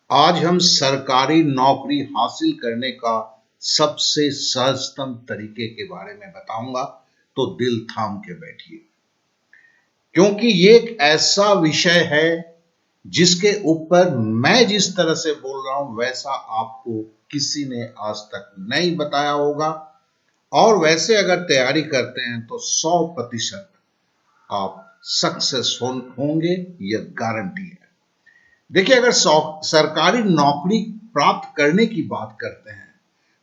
आज हम सरकारी नौकरी हासिल करने का सबसे सहजतम तरीके के बारे में बताऊंगा, तो दिल थाम के बैठिए, क्योंकि ये एक ऐसा विषय है जिसके ऊपर मैं जिस तरह से बोल रहा हूं वैसा आपको किसी ने आज तक नहीं बताया होगा। और वैसे अगर तैयारी करते हैं तो 100% आप सक्सेस होंगे, यह गारंटी है। देखिए, अगर सरकारी नौकरी प्राप्त करने की बात करते हैं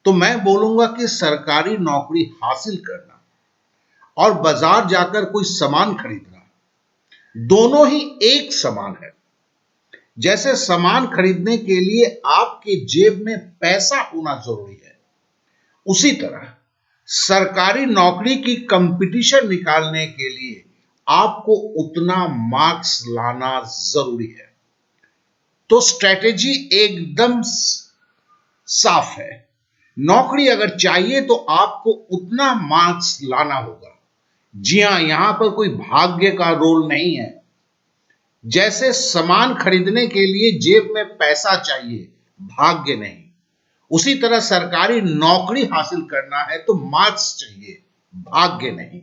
तो मैं बोलूंगा कि सरकारी नौकरी हासिल करना और बाजार जाकर कोई सामान खरीदना दोनों ही एक समान है। जैसे सामान खरीदने के लिए आपके जेब में पैसा होना जरूरी है, उसी तरह सरकारी नौकरी की कंपटीशन निकालने के लिए आपको उतना मार्क्स लाना जरूरी है। तो स्ट्रेटेजी एकदम साफ है। नौकरी अगर चाहिए तो आपको उतना मार्क्स लाना होगा। जी हां, यहां पर कोई भाग्य का रोल नहीं है। जैसे सामान खरीदने के लिए जेब में पैसा चाहिए, भाग्य नहीं, उसी तरह सरकारी नौकरी हासिल करना है तो मार्क्स चाहिए, भाग्य नहीं।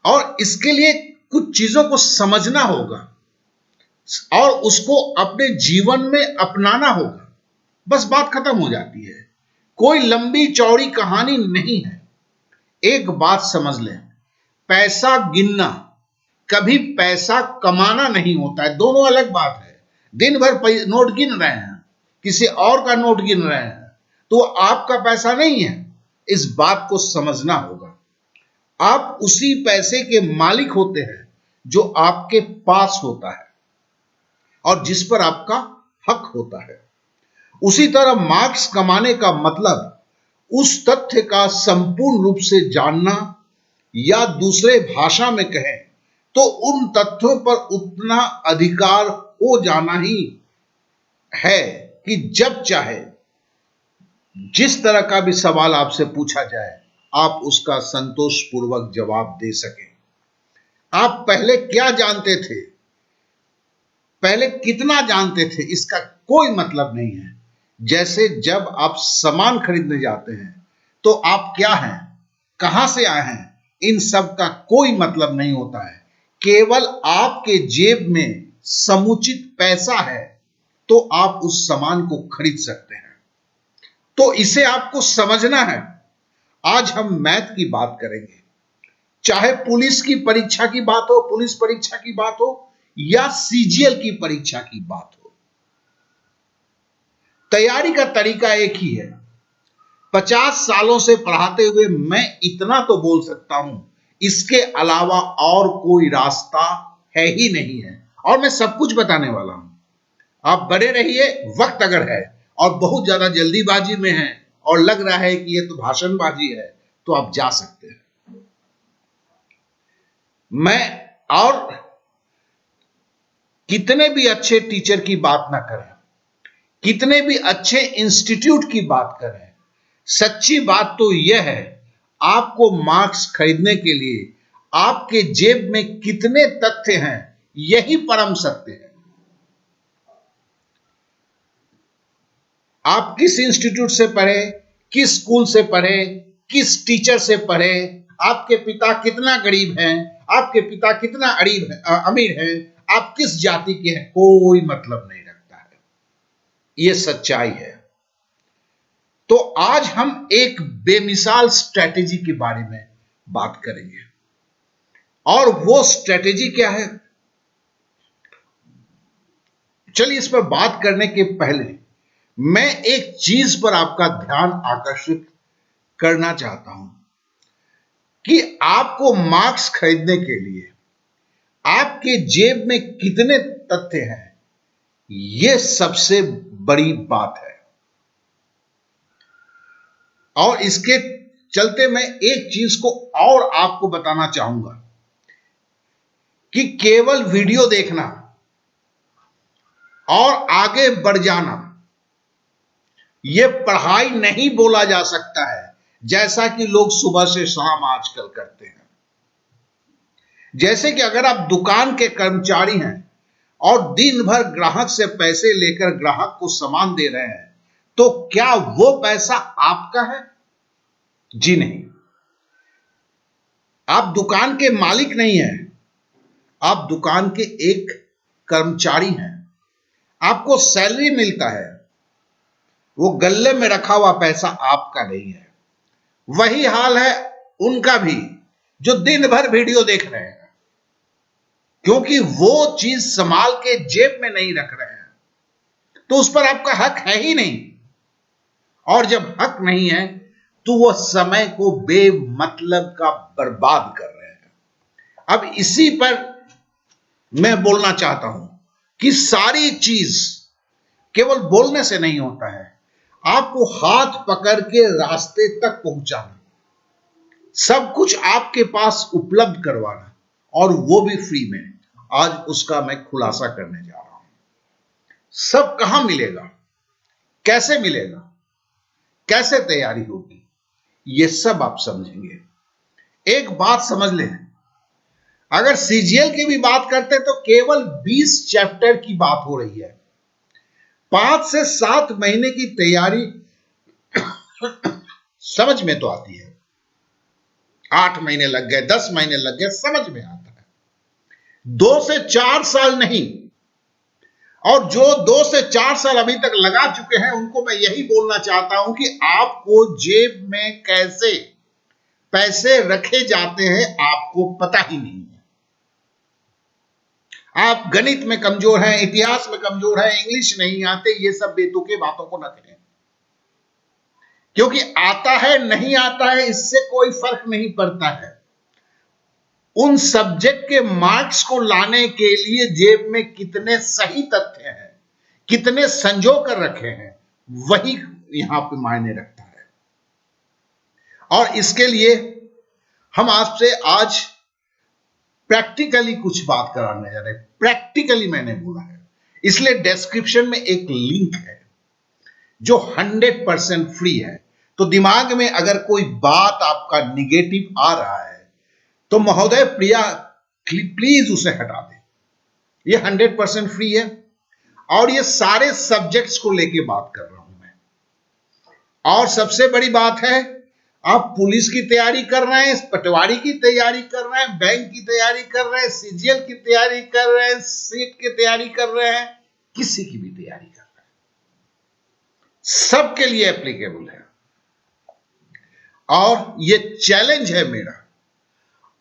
और इसके लिए कुछ चीजों को समझना होगा और उसको अपने जीवन में अपनाना होगा, बस बात खत्म हो जाती है। कोई लंबी चौड़ी कहानी नहीं है। एक बात समझ लें, पैसा गिनना कभी पैसा कमाना नहीं होता है, दोनों अलग बात है। दिन भर नोट गिन रहे हैं, किसी और का नोट गिन रहे हैं, तो आपका पैसा नहीं है। इस बात को समझना होगा। आप उसी पैसे के मालिक होते हैं जो आपके पास होता है और जिस पर आपका हक होता है। उसी तरह मार्क्स कमाने का मतलब उस तथ्य का संपूर्ण रूप से जानना, या दूसरे भाषा में कहें तो उन तथ्यों पर उतना अधिकार हो जाना ही है कि जब चाहे जिस तरह का भी सवाल आपसे पूछा जाए आप उसका संतोषपूर्वक जवाब दे सकें। आप पहले क्या जानते थे, पहले कितना जानते थे, इसका कोई मतलब नहीं है। जैसे जब आप सामान खरीदने जाते हैं तो आप क्या हैं, कहां से आए हैं, इन सब का कोई मतलब नहीं होता है। केवल आपके जेब में समुचित पैसा है तो आप उस सामान को खरीद सकते हैं। तो इसे आपको समझना है। आज हम मैथ की बात करेंगे, चाहे पुलिस की परीक्षा की बात हो, पुलिस परीक्षा की बात हो, या सीजीएल की परीक्षा की बात हो, तैयारी का तरीका एक ही है। 50 सालों से पढ़ाते हुए मैं इतना तो बोल सकता हूं, इसके अलावा और कोई रास्ता है ही नहीं है। और मैं सब कुछ बताने वाला हूं, आप बने रहिए। वक्त अगर है और बहुत ज्यादा जल्दीबाजी में है और लग रहा है कि यह तो भाषणबाजी है, तो आप जा सकते हैं। मैं और कितने भी अच्छे टीचर की बात ना करें, कितने भी अच्छे इंस्टीट्यूट की बात करें, सच्ची बात तो यह है, आपको मार्क्स खरीदने के लिए आपके जेब में कितने तथ्य हैं, यही परम सत्य है। आप किस इंस्टीट्यूट से पढ़े, किस स्कूल से पढ़े, किस टीचर से पढ़े, आपके पिता कितना गरीब हैं, आपके पिता कितना अमीर हैं, आप किस जाति के हैं, कोई मतलब नहीं रखता है। यह सच्चाई है। तो आज हम एक बेमिसाल स्ट्रेटेजी के बारे में बात करेंगे। और वो स्ट्रेटेजी क्या है, चलिए इस पर बात करने के पहले मैं एक चीज पर आपका ध्यान आकर्षित करना चाहता हूं कि आपको मार्क्स खरीदने के लिए आपके जेब में कितने तथ्य हैं, यह सबसे बड़ी बात है। और इसके चलते मैं एक चीज को और आपको बताना चाहूंगा कि केवल वीडियो देखना और आगे बढ़ जाना, यह पढ़ाई नहीं बोला जा सकता है, जैसा कि लोग सुबह से शाम आजकल करते हैं। जैसे कि अगर आप दुकान के कर्मचारी हैं और दिन भर ग्राहक से पैसे लेकर ग्राहक को सामान दे रहे हैं, तो क्या वो पैसा आपका है? जी नहीं। आप दुकान के मालिक नहीं हैं, आप दुकान के एक कर्मचारी हैं। आपको सैलरी मिलता है, वो गल्ले में रखा हुआ पैसा आपका नहीं है। वही हाल है उनका भी, जो दिन भर वीडियो देख रहे हैं, क्योंकि वो चीज संभाल के जेब में नहीं रख रहे हैं, तो उस पर आपका हक है ही नहीं। और जब हक नहीं है तो वो समय को बेमतलब का बर्बाद कर रहे हैं। अब इसी पर मैं बोलना चाहता हूं कि सारी चीज केवल बोलने से नहीं होता है, आपको हाथ पकड़ के रास्ते तक पहुंचाना, सब कुछ आपके पास उपलब्ध करवाना, और वो भी फ्री में। आज उसका मैं खुलासा करने जा रहा हूं। सब कहां मिलेगा, कैसे मिलेगा, कैसे तैयारी होगी, ये सब आप समझेंगे। एक बात समझ लें, अगर सीजीएल की भी बात करते तो केवल 20 चैप्टर की बात हो रही है। 5 से 7 महीने की तैयारी समझ में तो आती है, 8 महीने लग गए, 10 महीने लग गए, समझ में आता है। 2 से 4 साल नहीं। और जो 2 से 4 साल अभी तक लगा चुके हैं, उनको मैं यही बोलना चाहता हूं कि आपको जेब में कैसे पैसे रखे जाते हैं आपको पता ही नहीं है। आप गणित में कमजोर हैं, इतिहास में कमजोर हैं, इंग्लिश नहीं आते, ये सब बेतुके बातों को न करें, क्योंकि आता है नहीं आता है इससे कोई फर्क नहीं पड़ता है। उन सब्जेक्ट के मार्क्स को लाने के लिए जेब में कितने सही तथ्य हैं, कितने संजो कर रखे हैं, वही यहां पे मायने रखता है। और इसके लिए हम आपसे आज प्रैक्टिकली कुछ बात कराने जा रहे हैं। प्रैक्टिकली मैंने बोला है, इसलिए डिस्क्रिप्शन में एक लिंक है जो 100% फ्री है। तो दिमाग में अगर कोई बात आपका निगेटिव आ रहा है तो महोदय प्रिया प्लीज उसे हटा दें। ये 100% फ्री है, और ये सारे सब्जेक्ट्स को लेके बात कर रहा हूं मैं। और सबसे बड़ी बात है, आप पुलिस की तैयारी कर रहे हैं, पटवारी की तैयारी कर रहे हैं, बैंक की तैयारी कर रहे हैं, सीजीएल की तैयारी कर रहे हैं, सीट की तैयारी कर रहे हैं, किसी की भी तैयारी कर रहे हैं, सबके लिए एप्लीकेबल है। और ये चैलेंज है मेरा,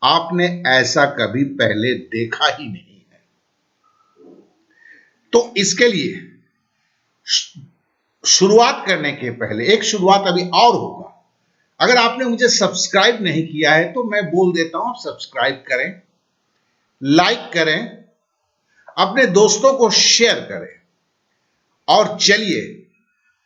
आपने ऐसा कभी पहले देखा ही नहीं है। तो इसके लिए शुरुआत करने के पहले एक शुरुआत अभी और होगा। अगर आपने मुझे सब्सक्राइब नहीं किया है तो मैं बोल देता हूं, सब्सक्राइब करें, लाइक करें, अपने दोस्तों को शेयर करें। और चलिए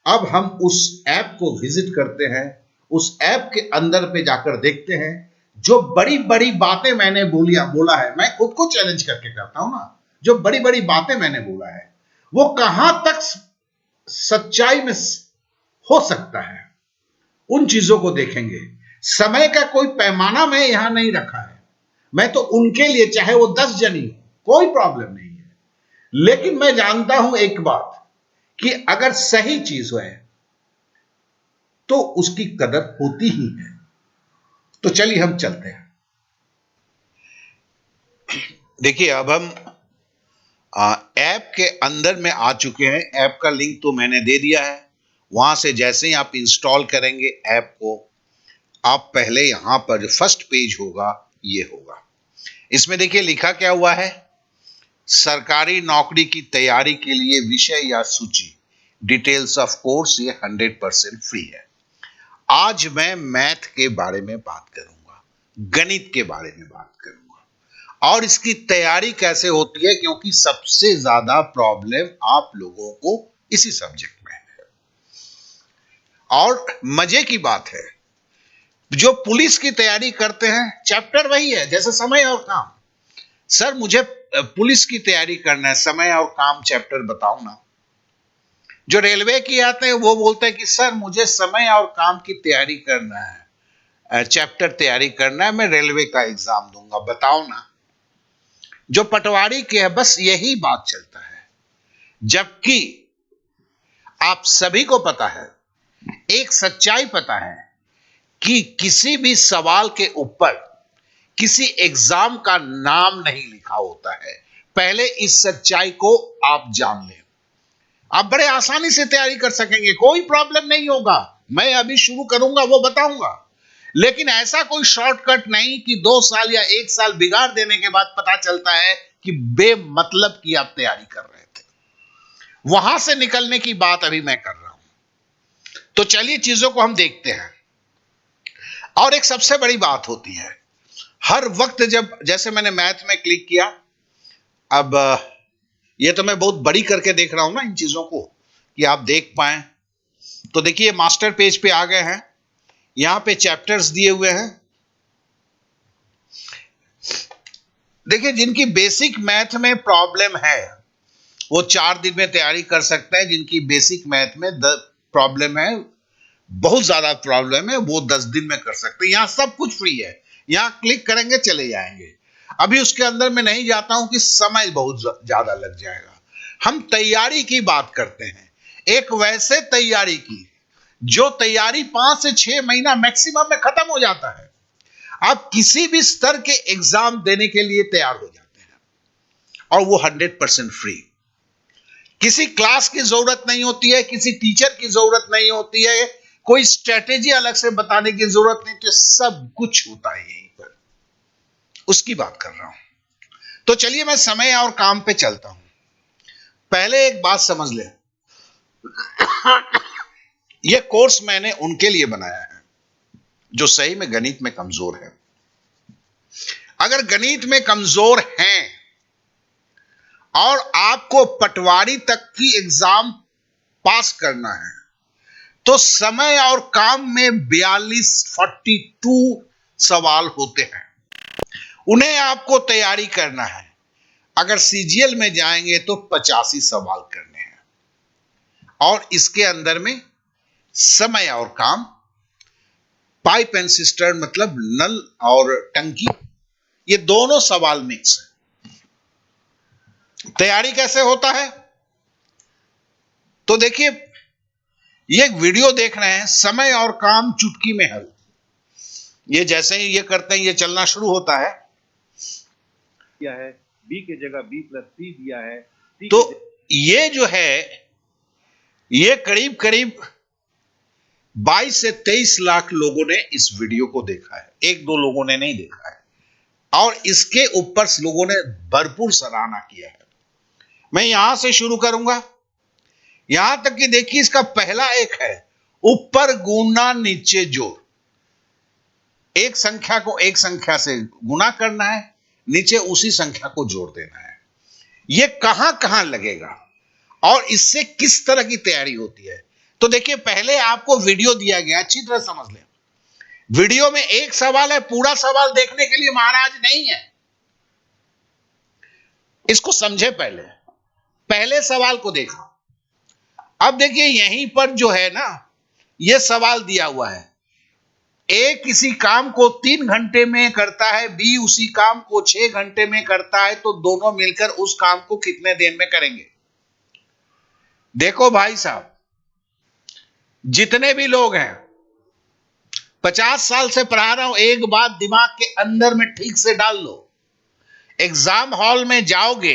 अब हम उस ऐप को विजिट करते हैं, उस ऐप के अंदर पे जाकर देखते हैं जो बड़ी बड़ी बातें मैंने बोला है। मैं खुद को चैलेंज करके करता हूं ना, जो बड़ी बड़ी बातें मैंने बोला है वो कहां तक सच्चाई में हो सकता है, उन चीजों को देखेंगे। समय का कोई पैमाना मैं यहां नहीं रखा है, मैं तो उनके लिए, चाहे वो 10 जनी हो, कोई प्रॉब्लम नहीं है। लेकिन मैं जानता हूं एक बात, कि अगर सही चीज है तो उसकी कदर होती ही है। तो चलिए हम चलते हैं। देखिए अब हम ऐप के अंदर में आ चुके हैं। ऐप का लिंक तो मैंने दे दिया है। वहां से जैसे ही आप इंस्टॉल करेंगे ऐप को, आप पहले यहां पर जो फर्स्ट पेज होगा ये होगा। इसमें देखिए लिखा क्या हुआ है, सरकारी नौकरी की तैयारी के लिए विषय या सूची, डिटेल्स ऑफ कोर्स, ये 100% फ्री है। आज मैं मैथ के बारे में बात करूंगा, गणित के बारे में बात करूंगा, और इसकी तैयारी कैसे होती है, क्योंकि सबसे ज्यादा प्रॉब्लम आप लोगों को इसी सब्जेक्ट में है। और मजे की बात है, जो पुलिस की तैयारी करते हैं चैप्टर वही है जैसे समय और काम। सर मुझे पुलिस की तैयारी करना है, समय और काम चैप्टर बताओ ना। जो रेलवे की आते हैं वो बोलते हैं कि सर मुझे समय और काम की तैयारी करना है, चैप्टर तैयारी करना है, मैं रेलवे का एग्जाम दूंगा, बताओ ना। जो पटवारी के है बस यही बात चलता है। जबकि आप सभी को पता है, एक सच्चाई पता है कि किसी भी सवाल के ऊपर किसी एग्जाम का नाम नहीं लिखा होता है। पहले इस सच्चाई को आप जान लें, आप बड़े आसानी से तैयारी कर सकेंगे, कोई प्रॉब्लम नहीं होगा। मैं अभी शुरू करूंगा वो बताऊंगा, लेकिन ऐसा कोई शॉर्टकट नहीं कि 2 साल या 1 साल बिगाड़ देने के बाद पता चलता है कि बेमतलब की आप तैयारी कर रहे थे। वहां से निकलने की बात अभी मैं कर रहा हूं। तो चलिए चीजों को हम देखते हैं। और एक सबसे बड़ी बात होती है, हर वक्त जब, जैसे मैंने मैथ में क्लिक किया, अब ये तो मैं बहुत बड़ी करके देख रहा हूं ना इन चीजों को कि आप देख पाए। तो देखिए मास्टर पेज पे आ गए हैं, यहां पे चैप्टर्स दिए हुए हैं। देखिए जिनकी बेसिक मैथ में प्रॉब्लम है वो 4 दिन में तैयारी कर सकता है, जिनकी बेसिक मैथ में प्रॉब्लम है, बहुत ज्यादा प्रॉब्लम है, वो 10 दिन में कर सकते हैं। यहां सब कुछ फ्री है, यहां क्लिक करेंगे चले जाएंगे। अभी उसके अंदर में नहीं जाता हूं कि समय बहुत ज्यादा लग जाएगा। हम तैयारी की बात करते हैं, एक वैसे तैयारी की जो तैयारी 5 से 6 महीना मैक्सिमम में खत्म हो जाता है। आप किसी भी स्तर के एग्जाम देने के लिए तैयार हो जाते हैं, और वो 100% फ्री। किसी क्लास की जरूरत नहीं होती है, किसी टीचर की जरूरत नहीं होती है, कोई स्ट्रेटेजी अलग से बताने की जरूरत नहीं, तो सब कुछ होता है यहीं पर, उसकी बात कर रहा हूं। तो चलिए मैं समय और काम पे चलता हूं। पहले एक बात समझ लें, यह कोर्स मैंने उनके लिए बनाया है जो सही में गणित में कमजोर है। अगर गणित में कमजोर हैं और आपको पटवारी तक की एग्जाम पास करना है, तो समय और काम में 42 सवाल होते हैं, उन्हें आपको तैयारी करना है। अगर सीजीएल में जाएंगे तो 85 सवाल करने हैं, और इसके अंदर में समय और काम, पाइप एंड सिस्टर्न मतलब नल और टंकी, ये दोनों सवाल मिक्स है। तैयारी कैसे होता है? तो देखिए ये एक वीडियो देख रहे हैं, समय और काम चुटकी में हल। ये जैसे ही ये करते हैं ये चलना शुरू होता है। दिया है b की जगह b+c दिया है। तो ये जो है ये करीब करीब 22 से 23 लाख लोगों ने इस वीडियो को देखा है, 1-2 लोगों ने नहीं देखा है, और इसके ऊपर लोगों ने भरपूर सराहना किया है। मैं यहां से शुरू करूंगा, यहां तक कि देखिए इसका पहला एक है, ऊपर गुना नीचे जोड़। एक संख्या को एक संख्या से गुना करना है, नीचे उसी संख्या को जोड़ देना है। यह कहां कहां लगेगा और इससे किस तरह की तैयारी होती है। तो देखिए पहले आपको वीडियो दिया गया, अच्छी तरह समझ लें। वीडियो में एक सवाल है, पूरा सवाल देखने के लिए महाराज नहीं है, इसको समझे। पहले सवाल को देखो। अब देखिए यहीं पर जो है ना, यह सवाल दिया हुआ है, ए किसी काम को 3 घंटे में करता है, बी उसी काम को 6 घंटे में करता है, तो दोनों मिलकर उस काम को कितने दिन में करेंगे। देखो भाई साहब, जितने भी लोग हैं, 50 साल से पढ़ा रहा हूं, एक बात दिमाग के अंदर में ठीक से डाल लो। एग्जाम हॉल में जाओगे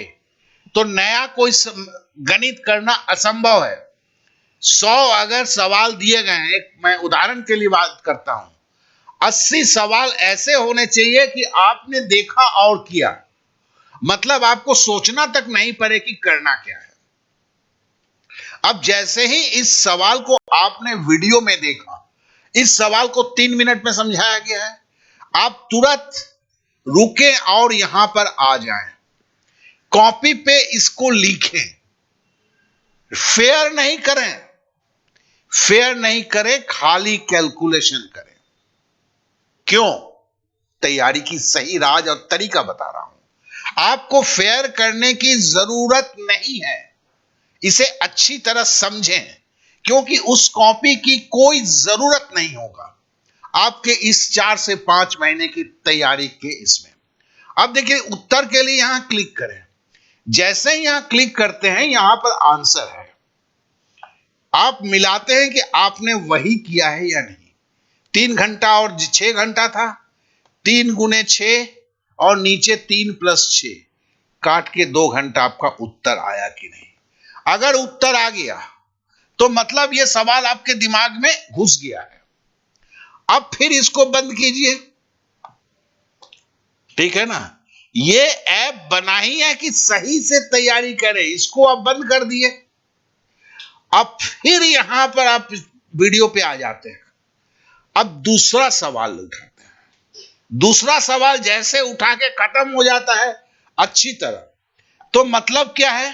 तो नया कोई गणित करना असंभव है। 100 अगर सवाल दिए गए हैं, मैं उदाहरण के लिए बात करता हूं, 80 सवाल ऐसे होने चाहिए कि आपने देखा और किया, मतलब आपको सोचना तक नहीं पड़े कि करना क्या है। अब जैसे ही इस सवाल को आपने वीडियो में देखा, इस सवाल को 3 मिनट में समझाया गया है, आप तुरंत रुकें और यहां पर आ जाएं, कॉपी पे इसको लिखें, फेयर नहीं करें, खाली कैलकुलेशन करें। क्यों? तैयारी की सही राज और तरीका बता रहा हूं। आपको फेयर करने की जरूरत नहीं है, इसे अच्छी तरह समझें, क्योंकि उस कॉपी की कोई जरूरत नहीं होगा आपके इस 4 से 5 महीने की तैयारी के इसमें। अब देखिए उत्तर के लिए यहां क्लिक करें। जैसे ही यहां क्लिक करते हैं यहां पर आंसर है, आप मिलाते हैं कि आपने वही किया है या नहीं। 3 घंटा और 6 घंटा था, 3 × 6 और नीचे 3 + 6 काट के 2 घंटा, आपका उत्तर आया कि नहीं। अगर उत्तर आ गया तो मतलब यह सवाल आपके दिमाग में घुस गया है। अब फिर इसको बंद कीजिए, ठीक है ना। ये ऐप बना ही है कि सही से तैयारी करें, इसको आप बंद कर दिए। अब फिर यहां पर आप वीडियो पे आ जाते हैं। अब दूसरा सवाल उठाते हैं। दूसरा सवाल जैसे उठा के खत्म हो जाता है अच्छी तरह, तो मतलब क्या है,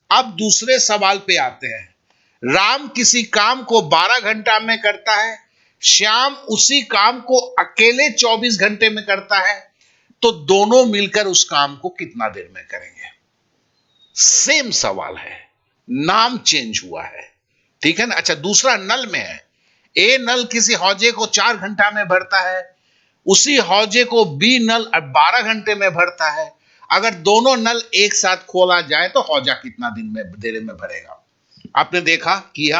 अब दूसरे सवाल पे आते हैं। राम किसी काम को 12 घंटा में करता है, श्याम उसी काम को अकेले 24 घंटे में करता है, तो दोनों मिलकर उस काम को कितना देर में करेंगे। सेम सवाल है, नाम चेंज हुआ है, ठीक है ना। अच्छा, दूसरा नल में है। ए नल किसी हौजे को 4 घंटा में भरता है, उसी हौजे को बी नल 12 घंटे में भरता है। अगर दोनों नल एक साथ खोला जाए तो हौजा कितना देर में भरेगा। आपने देखा, किया।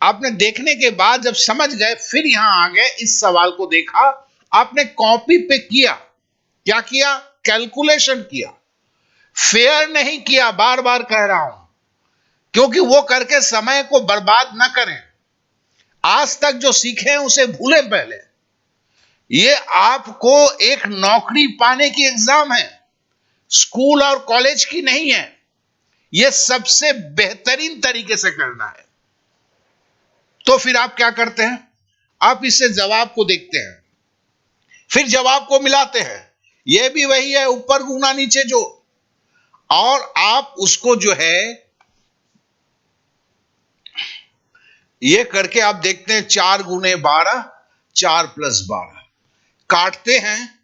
आपने देखने के बाद जब समझ गए, फिर यहां आ गए, इस सवाल को देखा, आपने कॉपी पे किया। क्या किया? कैलकुलेशन किया। फेयर नहीं किया, बार बार कह रहा हूं, क्योंकि वो करके समय को बर्बाद ना करें। आज तक जो सीखे हैं उसे भूलें पहले। ये आपको एक नौकरी पाने की एग्जाम है, स्कूल और कॉलेज की नहीं है। यह सबसे बेहतरीन तरीके से करना है। तो फिर आप क्या करते हैं? आप इससे जवाब को देखते हैं, फिर जवाब को मिलाते हैं। यह भी वही है, ऊपर गुना नीचे जोड़, और आप उसको जो है ये करके आप देखते हैं 4 × 12, 4 + 12 काटते हैं,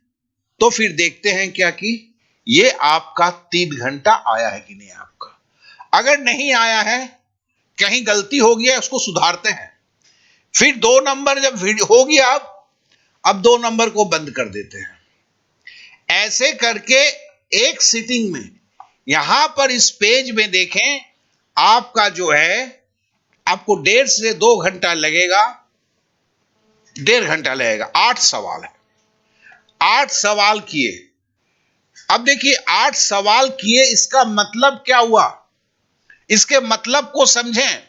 तो फिर देखते हैं क्या कि ये आपका 3 घंटा आया है कि नहीं आपका। अगर नहीं आया है, कहीं गलती हो गई है, उसको सुधारते हैं। फिर 2 नंबर जब हो गया, अब 2 नंबर को बंद कर देते हैं। ऐसे करके एक सिटिंग में, यहां पर इस पेज में देखें, आपका जो है, आपको 1.5 से 2 घंटा लगेगा, 1.5 घंटा लगेगा। 8 सवाल है, 8 सवाल किए। अब देखिए 8 सवाल किए, इसका मतलब क्या हुआ, इसके मतलब को समझें।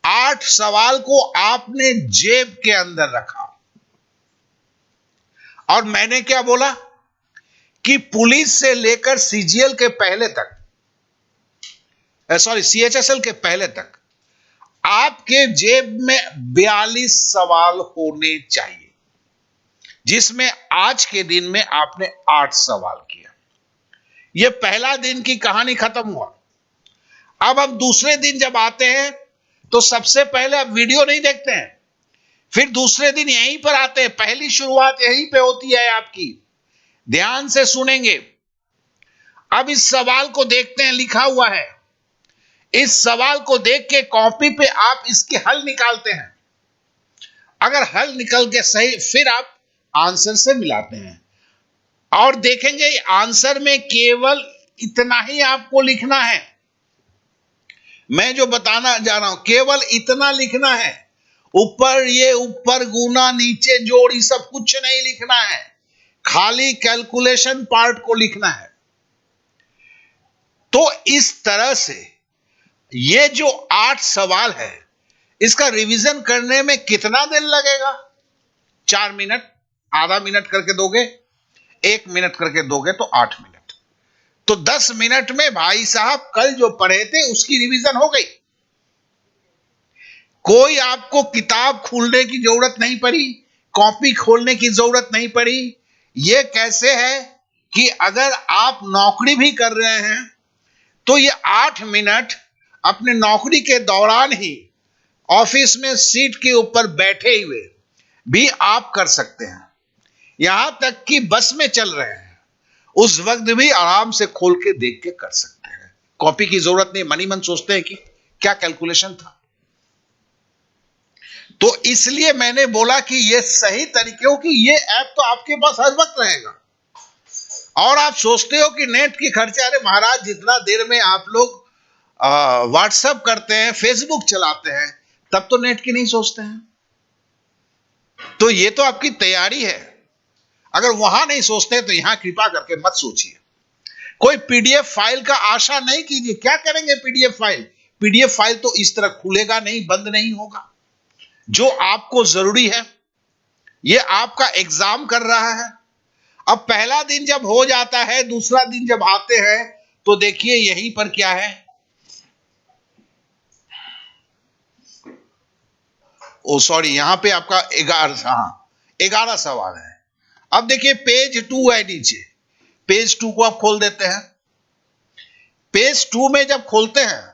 8 सवाल को आपने जेब के अंदर रखा, और मैंने क्या बोला कि पुलिस से लेकर सीजीएल के पहले तक, सॉरी सीएचएसएल के पहले तक आपके जेब में 42 सवाल होने चाहिए, जिसमें आज के दिन में आपने 8 सवाल किया। यह पहला दिन की कहानी खत्म हुआ। अब हम दूसरे दिन जब आते हैं तो सबसे पहले अब वीडियो नहीं देखते हैं, फिर दूसरे दिन यहीं पर आते हैं। पहली शुरुआत यहीं पे होती है आपकी, ध्यान से सुनेंगे। अब इस सवाल को देखते हैं, लिखा हुआ है। इस सवाल को देख के कॉपी पे आप इसके हल निकालते हैं। अगर हल निकल के सही, फिर आप आंसर से मिलाते हैं, और देखेंगे आंसर में केवल इतना ही आपको लिखना है। मैं जो बताना जा रहा हूं, केवल इतना लिखना है। ऊपर गुना नीचे जोड़, ये सब कुछ नहीं लिखना है, खाली कैलकुलेशन पार्ट को लिखना है। तो इस तरह से ये जो 8 सवाल है, इसका रिवीजन करने में कितना दिन लगेगा? 4 मिनट, आधा मिनट करके दोगे, 1 मिनट करके दोगे तो 8 मिनट। तो 10 मिनट में भाई साहब कल जो पढ़े थे उसकी रिवीजन हो गई। कोई आपको किताब खोलने की जरूरत नहीं पड़ी, कॉपी खोलने की जरूरत नहीं पड़ी। यह कैसे है कि अगर आप नौकरी भी कर रहे हैं तो ये 8 मिनट अपने नौकरी के दौरान ही ऑफिस में सीट के ऊपर बैठे हुए भी आप कर सकते हैं। यहां तक कि बस में चल रहे हैं, उस वक्त भी आराम से खोल के देख के कर सकते हैं। कॉपी की जरूरत नहीं। मनी मन सोचते हैं कि क्या कैलकुलेशन था। तो इसलिए मैंने बोला कि यह सही तरीके हो कि यह ऐप तो आपके पास हर वक्त रहेगा। और आप सोचते हो कि नेट की खर्चा, अरे महाराज जितना देर में आप लोग व्हाट्सएप करते हैं, फेसबुक चलाते हैं, तब तो नेट की नहीं सोचते हैं। तो ये तो आपकी तैयारी है। अगर वहां नहीं सोचते तो यहां कृपा करके मत सोचिए। कोई पीडीएफ फाइल का आशा नहीं कीजिए। क्या करेंगे पीडीएफ फाइल? पीडीएफ फाइल तो इस तरह खुलेगा नहीं, बंद नहीं होगा। जो आपको जरूरी है, ये आपका एग्जाम कर रहा है। अब पहला दिन जब हो जाता है, दूसरा दिन जब आते हैं, तो देखिए यहीं पर क्या है। ओ सॉरी, यहां पे आपका 11 सवाल है। अब देखिए पेज 2 है नीचे। पेज 2 को आप खोल देते हैं। पेज 2 में जब खोलते हैं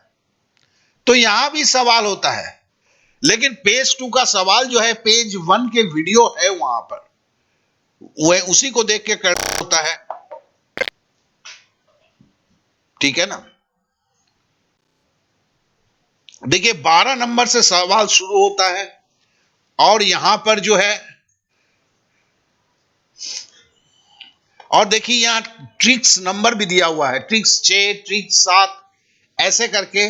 तो यहां भी सवाल होता है, लेकिन पेज 2 का सवाल जो है पेज 1 के वीडियो है वहां पर, वह उसी को देख के करना होता है। ठीक है ना। देखिए 12 नंबर से सवाल शुरू होता है और यहां पर जो है, और देखिए यहां ट्रिक्स नंबर भी दिया हुआ है, ट्रिक्स 6, ट्रिक्स 7, ऐसे करके।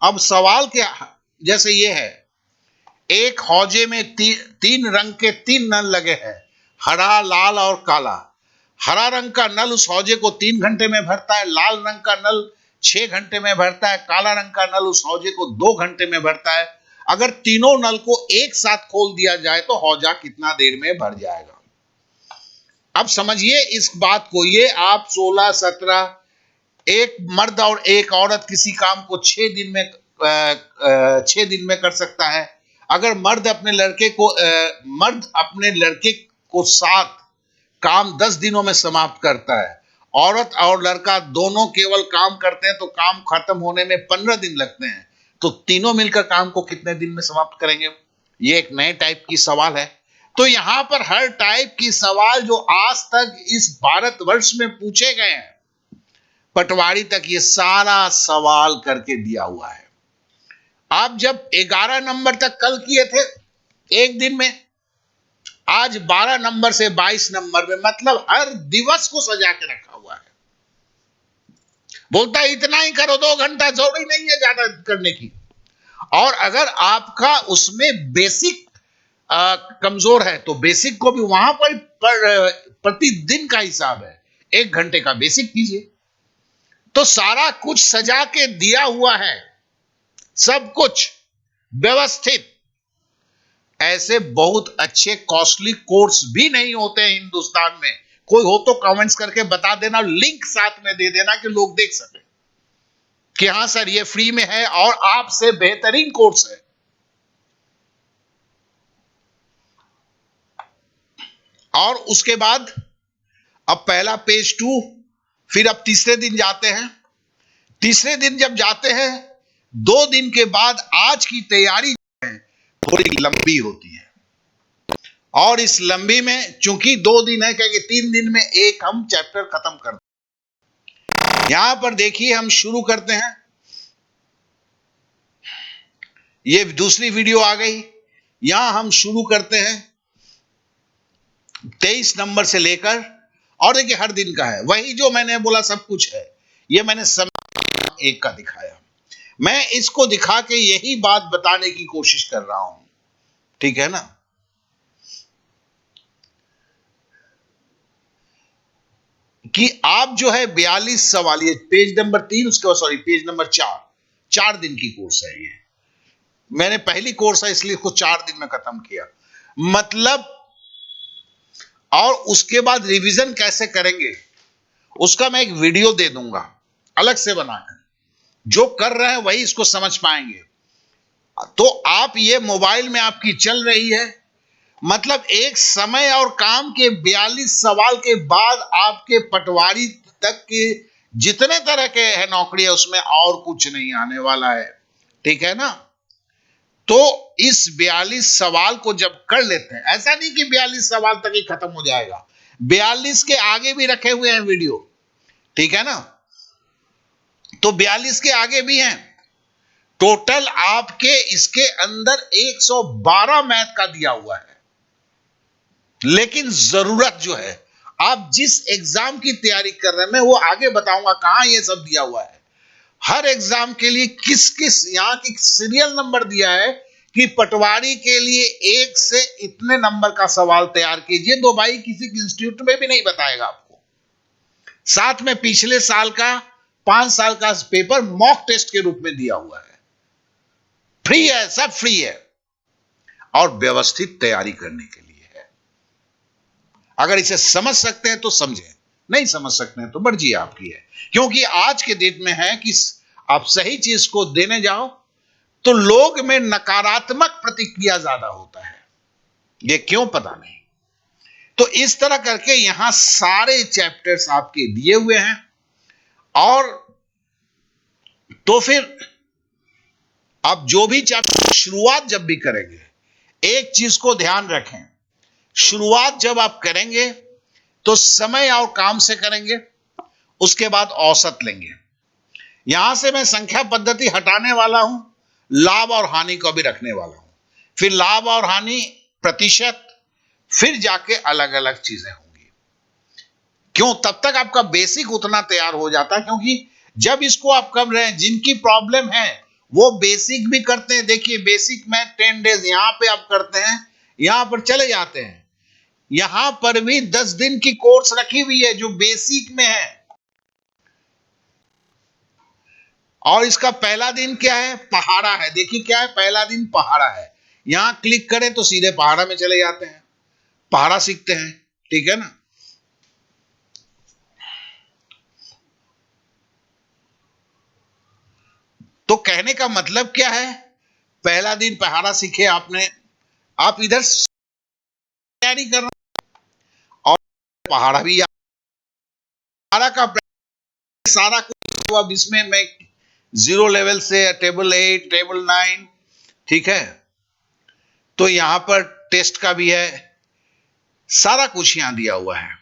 अब सवाल क्या, जैसे ये है, एक हौजे में तीन रंग के 3 नल लगे हैं, हरा, लाल और काला। हरा रंग का नल उस हौजे को 3 घंटे में भरता है, लाल रंग का नल 6 घंटे में भरता है, काला रंग का नल उस हौजे को 2 घंटे में भरता है। अगर तीनों नल को एक साथ खोल दिया जाए तो हौजा कितना देर में भर जाएगा? अब समझिए इस बात को। ये आप 16, 17, एक मर्द और एक औरत किसी काम को 6 दिन में 6 दिन में कर सकता है। अगर मर्द अपने लड़के को साथ काम 10 दिनों में समाप्त करता है, औरत और लड़का दोनों केवल काम करते हैं तो काम खत्म होने में 15 दिन लगते हैं, तो तीनों मिलकर काम को कितने दिन में समाप्त करेंगे? ये एक नए टाइप की सवाल है। तो यहां पर हर टाइप की सवाल जो आज तक इस भारतवर्ष में पूछे गए हैं, पटवारी तक ये सारा सवाल करके दिया हुआ है। आप जब 11 नंबर तक कल किए थे एक दिन में, आज 12 नंबर से 22 नंबर में, मतलब हर दिवस को सजा के रखा हुआ है। बोलता है इतना ही करो, 2 घंटा जरूरी नहीं है ज्यादा करने की। और अगर आपका उसमें बेसिक कमजोर है तो बेसिक को भी वहां पर प्रतिदिन का हिसाब है, 1 घंटे का बेसिक कीजिए। तो सारा कुछ सजा के दिया हुआ है, सब कुछ व्यवस्थित। ऐसे बहुत अच्छे कॉस्टली कोर्स भी नहीं होते हैं हिंदुस्तान में। कोई हो तो कमेंट्स करके बता देना, लिंक साथ में दे देना कि लोग देख सके कि हां सर ये फ्री में है और आपसे बेहतरीन कोर्स है। और उसके बाद अब पहला पेज 2, फिर अब तीसरे दिन जाते हैं। तीसरे दिन जब जाते हैं, 2 दिन के बाद आज की तैयारी थोड़ी लंबी होती है। और इस लंबी में चूंकि 2 दिन है, क्योंकि 3 दिन में एक हम चैप्टर खत्म करते हैं। यहां पर देखिए हम शुरू करते हैं। ये दूसरी वीडियो आ गई। यहां हम शुरू करते हैं 23 नंबर से लेकर, और देखिए हर दिन का है, वही जो मैंने बोला सब कुछ है। ये मैंने समय एक का दिखाया। मैं इसको दिखा के यही बात बताने की कोशिश कर रहा हूं। ठीक है ना। कि आप जो है 42 सवाल, ये पेज नंबर 3, उसके बाद सॉरी पेज नंबर 4 दिन की कोर्स है ये। मैंने पहली कोर्स है इसलिए इसको 4 दिन में खत्म किया। मतलब, और उसके बाद रिवीजन कैसे करेंगे उसका मैं एक वीडियो दे दूंगा अलग से बनाकर। जो कर रहे हैं वही इसको समझ पाएंगे। तो आप ये मोबाइल में आपकी चल रही है, मतलब एक समय और काम के 42 सवाल के बाद आपके पटवारी तक के जितने तरह के है नौकरी है उसमें और कुछ नहीं आने वाला है। ठीक है ना। तो इस 42 सवाल को जब कर लेते हैं, ऐसा नहीं कि 42 सवाल तक ही खत्म हो जाएगा, 42 के आगे भी रखे हुए हैं वीडियो। ठीक है ना। तो 42 के आगे भी हैं। टोटल आपके इसके अंदर 112 मैथ का दिया हुआ है। लेकिन जरूरत जो है आप जिस एग्जाम की तैयारी कर रहे हैं, मैं वो आगे बताऊंगा कहां ये सब दिया हुआ है। हर एग्जाम के लिए किस किस यहां की सीरियल नंबर दिया है कि पटवारी के लिए 1 से इतने नंबर का सवाल तैयार कीजिए। तो भाई किसी इंस्टीट्यूट में भी नहीं बताएगा आपको। साथ में पिछले साल का 5 साल का पेपर मॉक टेस्ट के रूप में दिया हुआ है। फ्री है, सब फ्री है और व्यवस्थित तैयारी करने के लिए है। अगर इसे समझ सकते हैं तो समझें, नहीं समझ सकते हैं तो मर्जी आपकी है। क्योंकि आज के डेट में है कि आप सही चीज को देने जाओ तो लोग में नकारात्मक प्रतिक्रिया ज्यादा होता है। ये क्यों पता नहीं। तो इस तरह करके यहां सारे चैप्टर्स आपके दिए हुए हैं। और तो फिर आप जो भी चैप्टर शुरुआत जब भी करेंगे, एक चीज को ध्यान रखें, शुरुआत जब आप करेंगे तो समय और काम से करेंगे, उसके बाद औसत लेंगे। यहां से मैं संख्या पद्धति हटाने वाला हूं, लाभ और हानि को भी रखने वाला हूं। फिर लाभ और हानि प्रतिशत, फिर जाके अलग अलग चीजें होंगी। क्यों? तब तक आपका बेसिक उतना तैयार हो जाता है। क्योंकि जब इसको आप कर रहे हैं, जिनकी प्रॉब्लम है वो बेसिक भी करते हैं। देखिए बेसिक में 10 डेज यहां पे आप करते हैं, यहां पर चले जाते हैं। यहां पर भी 10 दिन की कोर्स रखी हुई है जो बेसिक में है। और इसका पहला दिन क्या है? पहाड़ा है। देखिए क्या है? पहला दिन पहाड़ा है। यहां क्लिक करें तो सीधे पहाड़ा में चले जाते हैं, पहाड़ा सीखते हैं। ठीक है ना? तो कहने का मतलब क्या है? पहला दिन पहाड़ा सीखे आपने, आप इधर तैयारी कर रहे हैं और पहाड़ा भी पहाड़ा का सारा कुछ। अब इसमें मैं 0 लेवल से टेबल 8, टेबल 9, ठीक है, तो यहां पर टेस्ट का भी है, सारा कुछ यहां दिया हुआ है।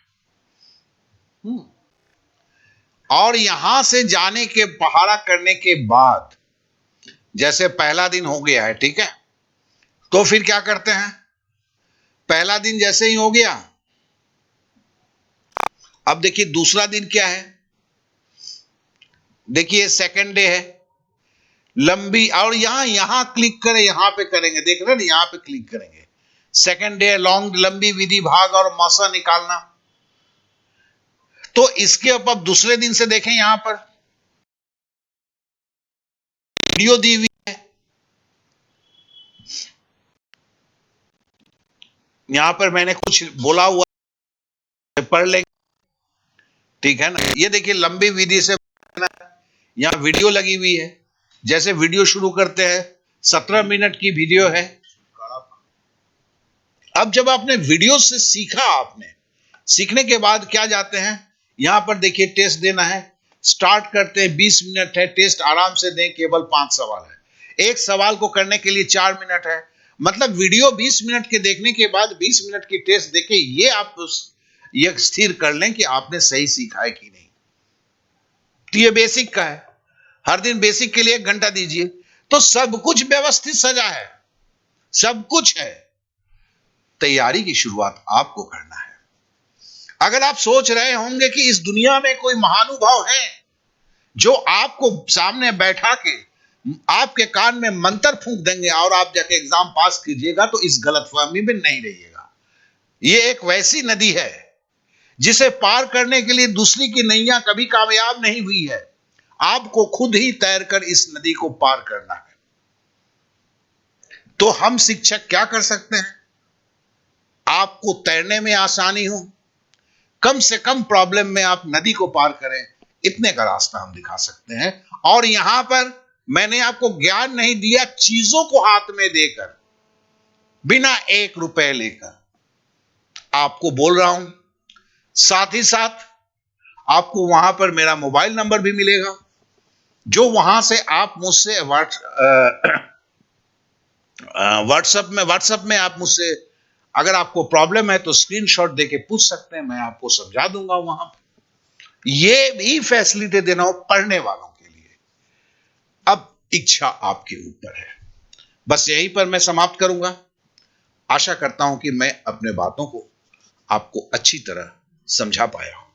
और यहां से जाने के पहाड़ा करने के बाद जैसे पहला दिन हो गया है, ठीक है, तो फिर क्या करते हैं? पहला दिन जैसे ही हो गया, अब देखिए दूसरा दिन क्या है। देखिए सेकंड डे है, लंबी। और यहां क्लिक करें, यहां पे करेंगे, देख रहे हैं ना, यहां पे क्लिक करेंगे। सेकंड डे लॉन्ग, लंबी विधि भाग और मौसा निकालना। तो इसके अब दूसरे दिन से देखें, यहां पर वीडियो दी हुई है, यहां पर मैंने कुछ बोला हुआ, पढ़ लेंगे। ठीक है ना? ये देखिए लंबी विधि से यहां वीडियो लगी हुई है। जैसे वीडियो शुरू करते हैं, 17 मिनट की वीडियो है। अब जब आपने वीडियो से सीखा, आपने सीखने के बाद क्या जाते हैं, यहां पर देखिए टेस्ट देना है। स्टार्ट करते हैं, 20 मिनट है, टेस्ट आराम से दें, केवल 5 सवाल है। एक सवाल को करने के लिए 4 मिनट है। मतलब वीडियो 20 मिनट के देखने के बाद 20 मिनट की टेस्ट देके ये आप ये स्थिर कर लें कि आपने सही सीखा है कि नहीं। तो ये बेसिक का है, हर दिन बेसिक के लिए 1 घंटा दीजिए। तो सब कुछ व्यवस्थित सजा है, सब कुछ है। तैयारी की शुरुआत आपको करना है। अगर आप सोच रहे होंगे कि इस दुनिया में कोई महानुभाव है जो आपको सामने बैठा के आपके कान में मंत्र फूंक देंगे और आप जाके एग्जाम पास कीजिएगा, तो इस गलतफहमी में नहीं रहिएगा। यह एक वैसी नदी है जिसे पार करने के लिए दूसरी की नैया कभी कामयाब नहीं हुई है। आपको खुद ही तैरकर इस नदी को पार करना है। तो हम शिक्षक क्या कर सकते हैं? आपको तैरने में आसानी हो, कम से कम प्रॉब्लम में आप नदी को पार करें, इतने का रास्ता हम दिखा सकते हैं। और यहां पर मैंने आपको ज्ञान नहीं दिया, चीजों को हाथ में देकर, बिना 1 रुपए लेकर आपको बोल रहा हूं। साथ ही साथ आपको वहां पर मेरा मोबाइल नंबर भी मिलेगा, जो वहां से आप मुझसे व्हाट्सएप में आप मुझसे, अगर आपको प्रॉब्लम है तो स्क्रीनशॉट देके पूछ सकते हैं, मैं आपको समझा दूंगा वहां पर। ये भी फैसिलिटी देना हो पढ़ने वालों के लिए। अब इच्छा आपके ऊपर है। बस यहीं पर मैं समाप्त करूंगा। आशा करता हूं कि मैं अपने बातों को आपको अच्छी तरह समझा पाया हूं।